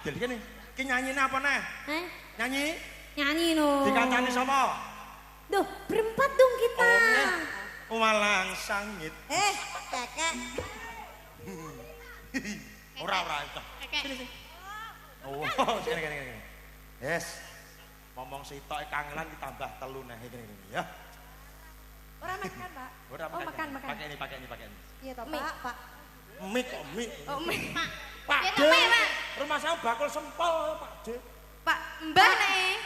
Jadi gini, ki nyanyine apa nih? Nyanyi? Nyanyi no. Dikancani sapa? Duh, berempat dong kita. Oh, Malang sangit. Kakek. Ora itu. Kakek. Oh, gini. Yes. Ngomong sitok kangelan ditambah telu neh gini ya. Ora makan, Pak. Ora makan. Pakai ini. Iya toh, Pak. Mie kok mie. Oh, mie, Pak. Pak. Ya namanya, Pak. Rumah saya bakul sempol, Pak D. Pak, Mbah nih.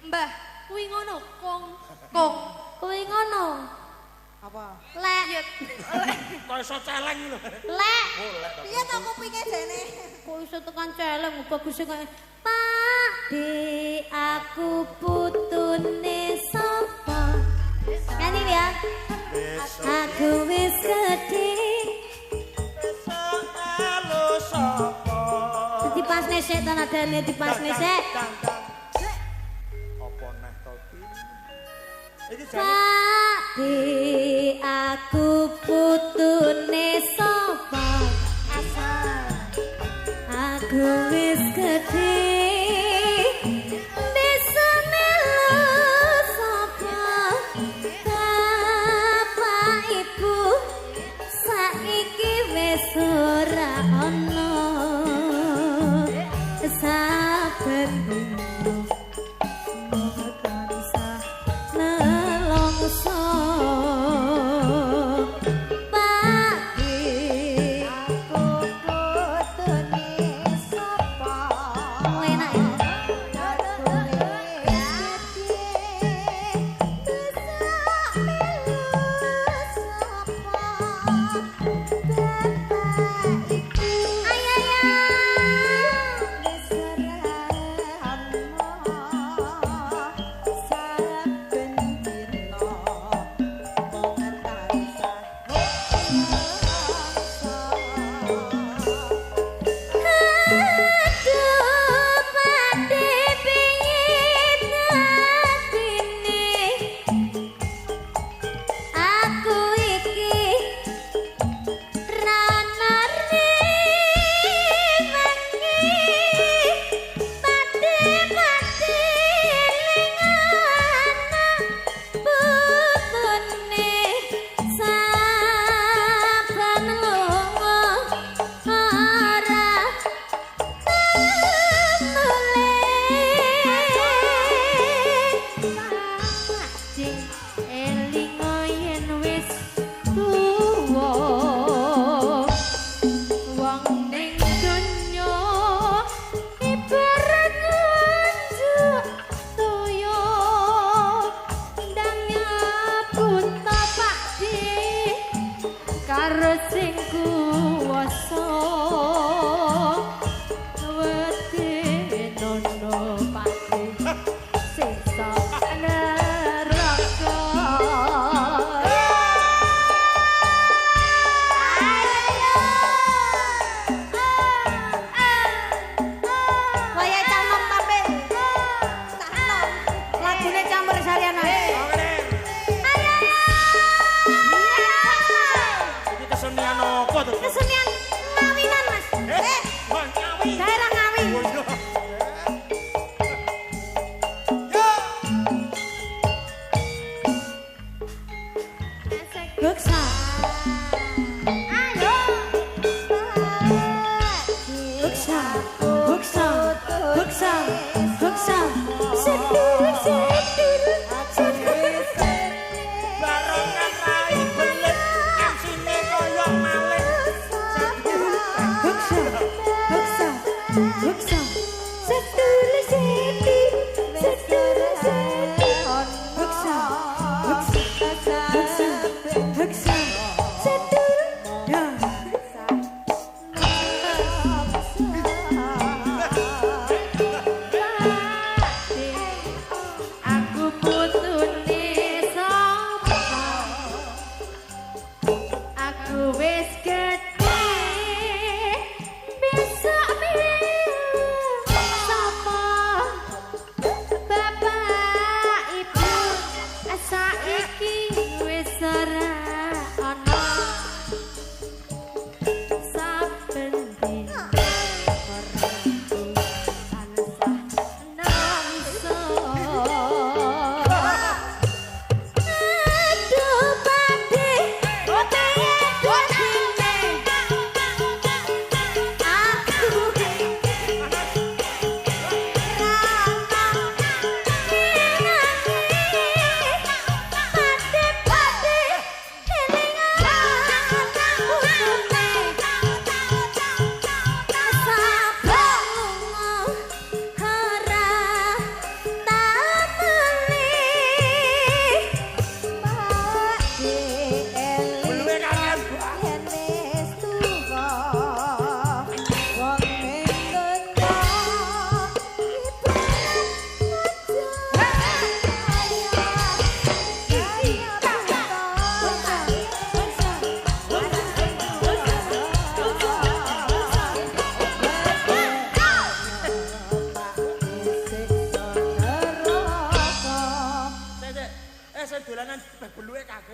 Mbah, kuwi ngono, Kong. Kuwi ngono. Apa? Lek. Kok iso celeng lho. Lek. Oh, lek. Piye to kupinge jene? Kok iso tekan celeng bagus kok. Pak, di aku putune sapa? Nyanyi ya. Aku wis gedhe. Halo sapa? Dipasne sik ta nadane dipasne sik. Apa neh to iki? Iki jane Pak, di aku putune sapa? Asal aku wis gedhe. Bisa melu sapa? Bapak Ibu saiki wis ora ana. Saben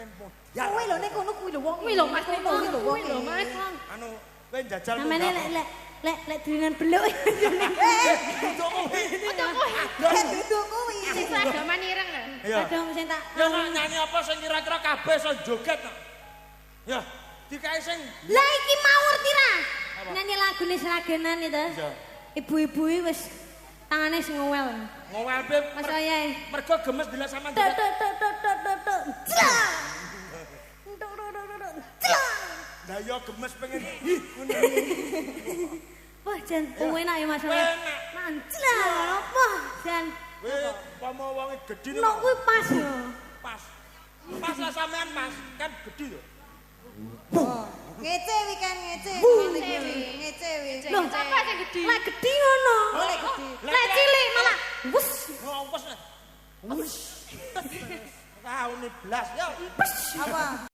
kalian modal. Kowe lho nek kono kuwi lho wong. Kuwi lho Mas, kono kuwi lho wong. kuwi lho Mas. Anu, kowe njajal Namanya lek durinan beluk. Duduk kowe. Duduk kuwi. Sing seragaman ireng lho. Iya. Kadang sing tak Ya nak nyanyi apa sing kira-kira kabeh iso joget no. Ya, dikae sing lah iki mawur tira. Nyanyi lagune seragenan itu. Iya. Ibu-ibu wis tangane sing ngowel. ngowel pe Mas Ayae. mergo gemes bila sama Tok joget. tok tok tok tok tok tok. Jlang. Tok tok tok tok tok. Jlang. Lah ya gemes pengen Wah, Jan, enak ya Mas. Enak. Manjlang apa, Jan? Weh, pamo wonge gedhi Nok kuwi pas yo. pas. Pas lah sampean Mas, kan gedhi yo. Ngece wi kan ngece. Ngece wi. Loh, Apa sing gedhi? lek gedhi ngono. Oh, lek gedhi. Lek cilik malah wus. Ngompes. Wis. Tahu nih blas yo. Apa?